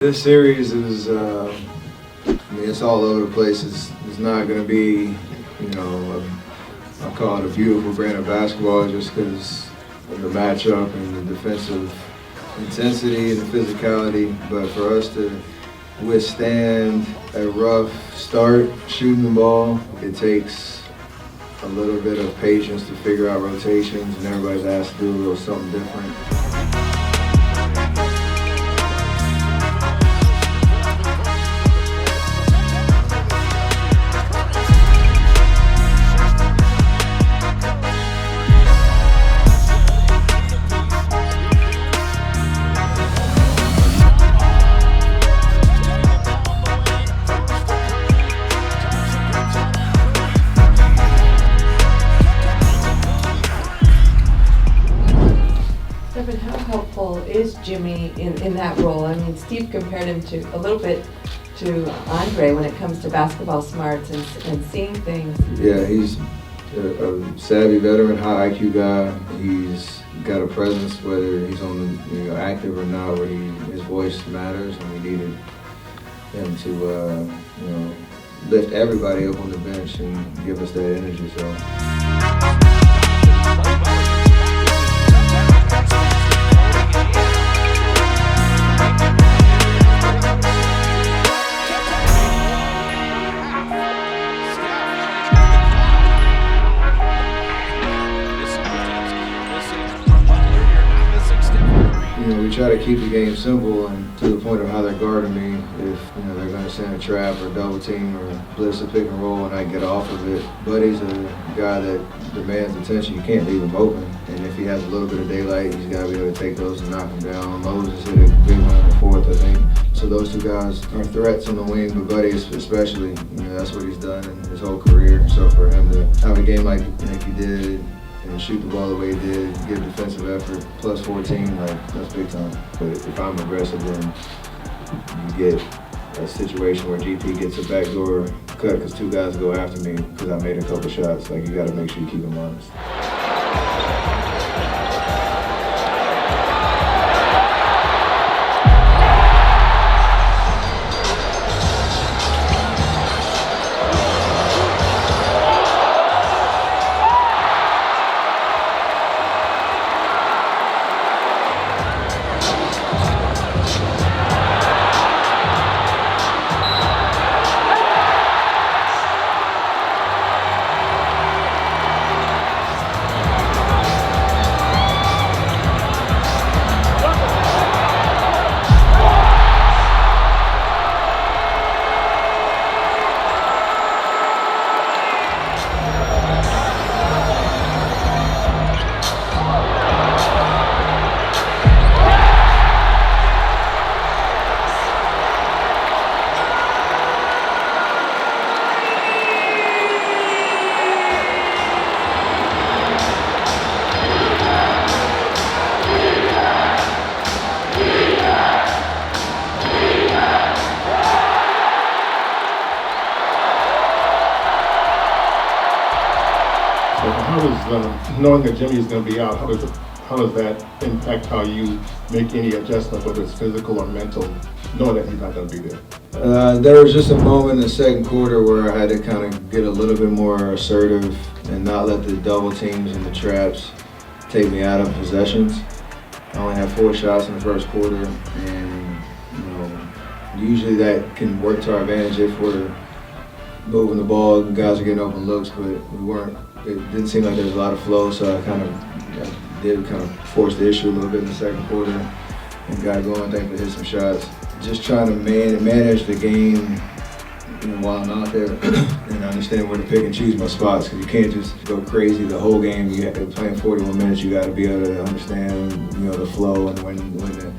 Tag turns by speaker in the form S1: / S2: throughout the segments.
S1: This series is, it's all over the place. It's not going to be, I call it a beautiful brand of basketball just because of the matchup and the defensive intensity and the physicality. But for us to withstand a rough start shooting the ball, it takes a little bit of patience to figure out rotations, and everybody's asked to do a little something different.
S2: How helpful is Jimmy in that role? I mean, Steve compared him a little bit to Andre when it comes to basketball smarts and seeing things.
S1: Yeah, he's a savvy veteran, high IQ guy. He's got a presence, whether he's on the active or not, where his voice matters, and we needed him to lift everybody up on the bench and give us that energy. So. We try to keep the game simple and to the point of how they're guarding me. If they're going to send a trap or double team or blitz a pick and roll and I get off of it. Buddy's a guy that demands attention. You can't leave him open. And if he has a little bit of daylight, he's got to be able to take those and knock them down. Moses hit a big one in the fourth, I think. So those two guys are threats on the wing, but Buddy especially, that's what he's done in his whole career. So for him to have a game like he did, and shoot the ball the way he did, give defensive effort, plus 14, that's big time. But if I'm aggressive, then you get a situation where GP gets a backdoor cut because two guys go after me because I made a couple shots. You got to make sure you keep them honest.
S3: Knowing that Jimmy is going to be out, how does that impact how you make any adjustment, whether it's physical or mental, knowing that he's not going to be there?
S1: There was just a moment in the second quarter where I had to kind of get a little bit more assertive and not let the double teams and the traps take me out of possessions. I only had 4 shots in the first quarter, and usually that can work to our advantage if we're moving the ball and guys are getting open looks, but we weren't. It didn't seem like there was a lot of flow, so I did force the issue a little bit in the second quarter and got going. Thankfully hit some shots. Just trying to manage the game while I'm out there and understand where to pick and choose my spots, because you can't just go crazy the whole game. You have to play 41 minutes. You got to be able to understand the flow and when to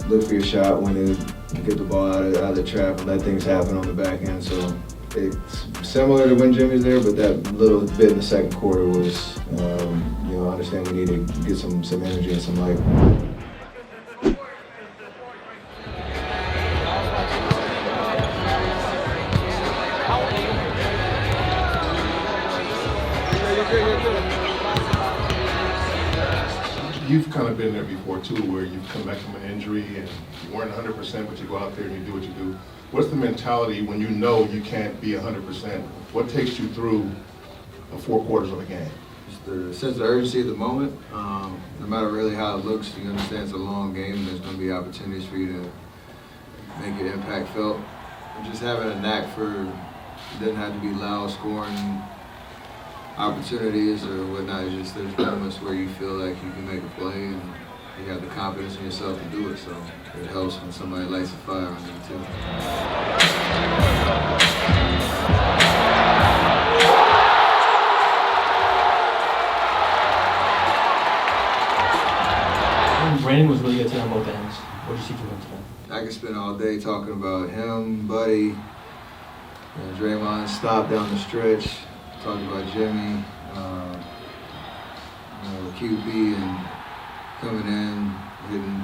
S1: look for your shot, when to get the ball out of the trap and let things happen on the back end. So it's similar to when Jimmy's there, but that little bit in the second quarter was, I understand we need to get some energy and some light.
S3: You've kind kind of been there before too, where you've come back from an injury and you weren't 100%, but you go out there and you do what you do. What's the mentality when you know you can't be 100%? What takes you through the 4 quarters of a game?
S1: Just the sense of urgency at the moment. No matter really how it looks, you understand it's a long game. There's going to be opportunities for you to make your impact felt. And just having a knack for, it doesn't have to be loud scoring opportunities or whatnot. It's just there's moments where you feel like you can make a play and you have the confidence in yourself to do it. So it helps when somebody lights a fire on you too.
S4: Brandon was really good today on both ends. What did you see from him today?
S1: I could spend all day talking about him, Buddy, Draymond stopped down the stretch, talking about Jimmy, QB and coming in, hitting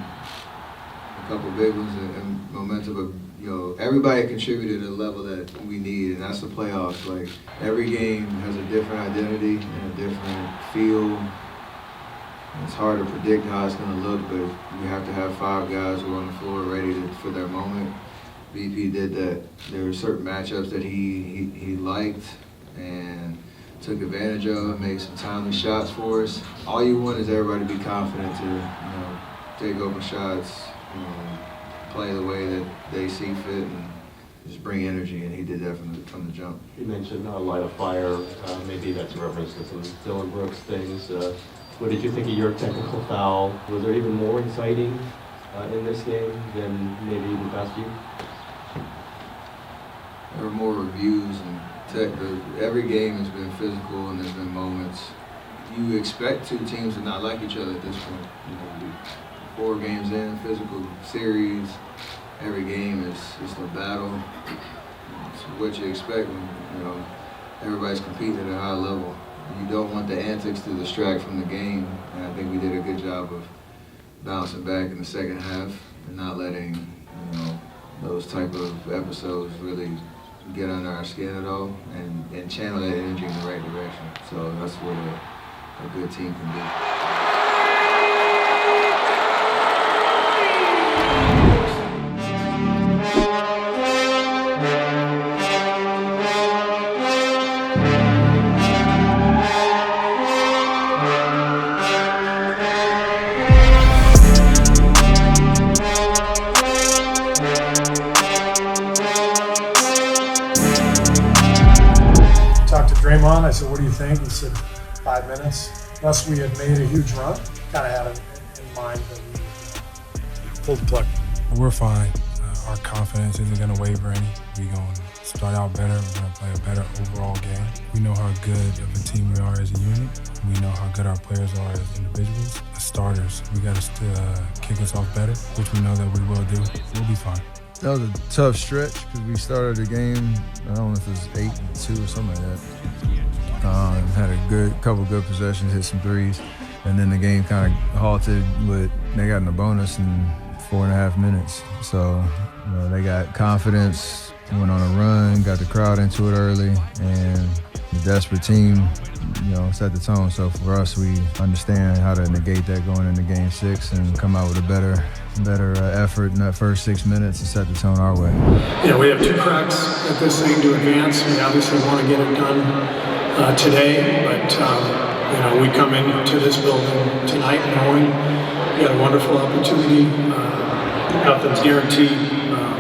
S1: a couple big ones and momentum. But everybody contributed at a level that we need, and that's the playoffs. Like every game has a different identity and a different feel. It's hard to predict how it's going to look, but you have to have 5 guys who are on the floor ready for their moment. BP did that. There were certain matchups that he liked and took advantage of, made some timely shots for us. All you want is everybody to be confident to take open shots, play the way that they see fit, and just bring energy, and he did that from the jump.
S5: You mentioned light a fire. Maybe that's a reference to some Dylan Brooks things. What did you think of your technical foul? Was there even more exciting in this game than maybe the past few?
S1: There were more reviews and every game has been physical, and there's been moments. You expect 2 teams to not like each other at this point. 4 games in, physical series. Every game is just a battle. It's what you expect when everybody's competing at a high level. You don't want the antics to distract from the game, and I think we did a good job of bouncing back in the second half and not letting those type of episodes really get under our skin at all, and channel that energy in the right direction. So that's what a good team can do.
S6: Draymond, I said, what do you think? He said, 5 minutes. Thus, we had made a huge run. Kind of had it in mind that we pulled the plug.
S7: We're fine. Our confidence isn't going to waver any. We're going to start out better. We're going to play a better overall game. We know how good of a team we are as a unit. We know how good our players are as individuals. As starters, we got to kick us off better, which we know that we will do. We'll be fine.
S1: That was a tough stretch because we started the game, I don't know if it was 8-2 or something like that. Had a couple good possessions, hit some threes, and then the game kind of halted, but they got in the bonus in 4.5 minutes. So they got confidence, went on a run, got the crowd into it early, and the desperate team, set the tone. So for us, we understand how to negate that going into Game 6 and come out with a better effort in that first 6 minutes and set the tone our way.
S6: We have 2 cracks at this thing to advance. We obviously want to get it done today, but we come into this building tonight knowing we got a wonderful opportunity. Nothing's guaranteed,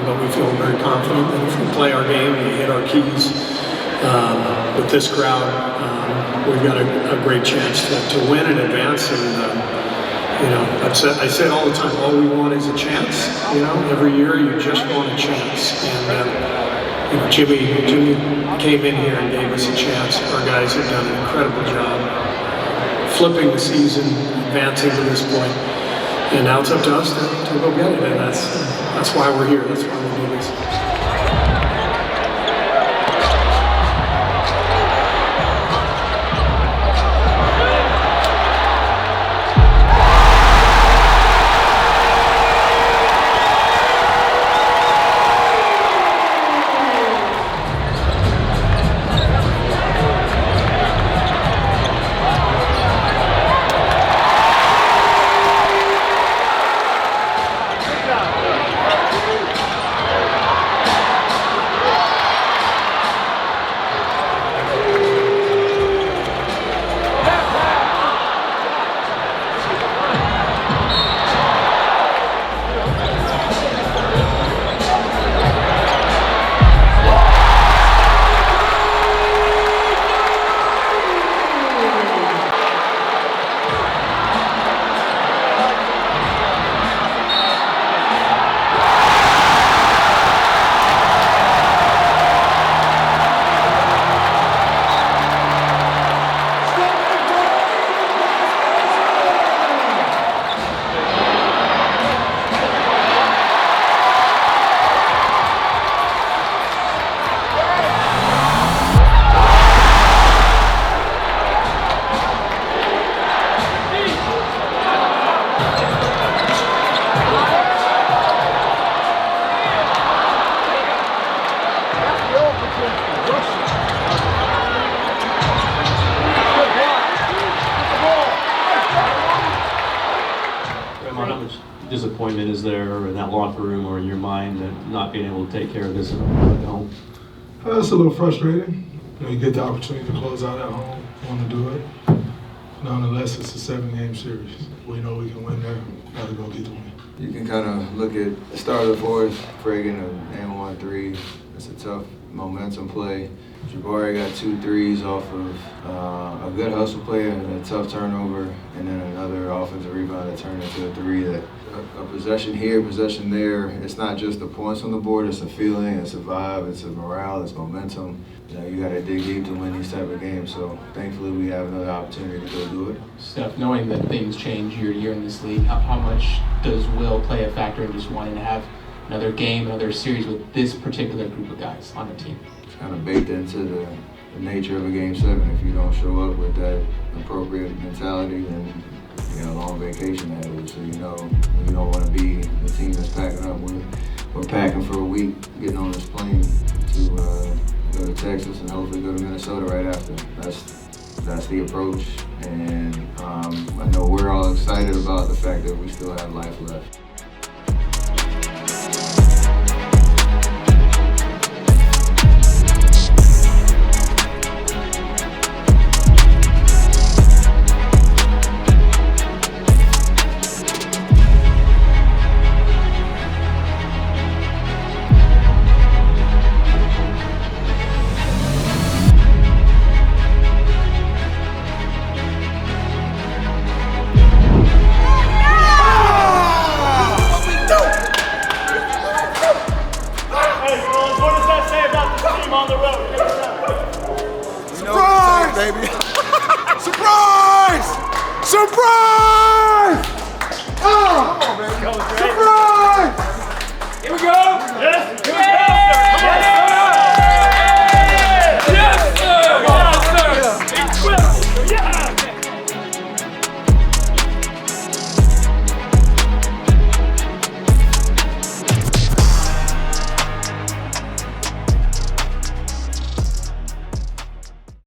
S6: but we feel very confident that if we play our game and we hit our keys with this crowd, we've got a great chance to win and advance. And I say it all the time, all we want is a chance. Every year you just want a chance. And Jimmy came in here and gave us a chance. Our guys have done an incredible job flipping the season, advancing to this point. And now it's up to us to go get it. And that's why we're here. That's why we do this.
S5: or in that locker room or in your mind that not being able to take care of this at home?
S8: It's a little frustrating. You get the opportunity to close out at home, want to do it. Nonetheless, it's a 7-game series. We know we can win there. Got to go get the win.
S1: You can kind of look at the start of the fourth, Fragan an and 1-3. It's a tough momentum play. Jabari got 2 threes off of a good hustle play and a tough turnover, and then another offensive rebound that turned into a 3. That a possession here, possession there. It's not just the points on the board. It's a feeling, it's a vibe, it's a morale, it's momentum. You got to dig deep to win these type of games. So thankfully, we have another opportunity to go do it.
S4: Steph, knowing that things change year to year in this league, how much does will play a factor in just wanting to have another game, another series with this particular group of guys on the team?
S1: It's kind of baked into the nature of a Game 7. If you don't show up with that appropriate mentality, then you got a long vacation ahead of you. So you don't want to be the team that's packing up. We're packing for a week, getting on this plane to go to Texas and hopefully go to Minnesota right after. That's the approach, and I know we're all excited about the fact that we still have life left.
S9: Surprise! Baby. Surprise! Surprise!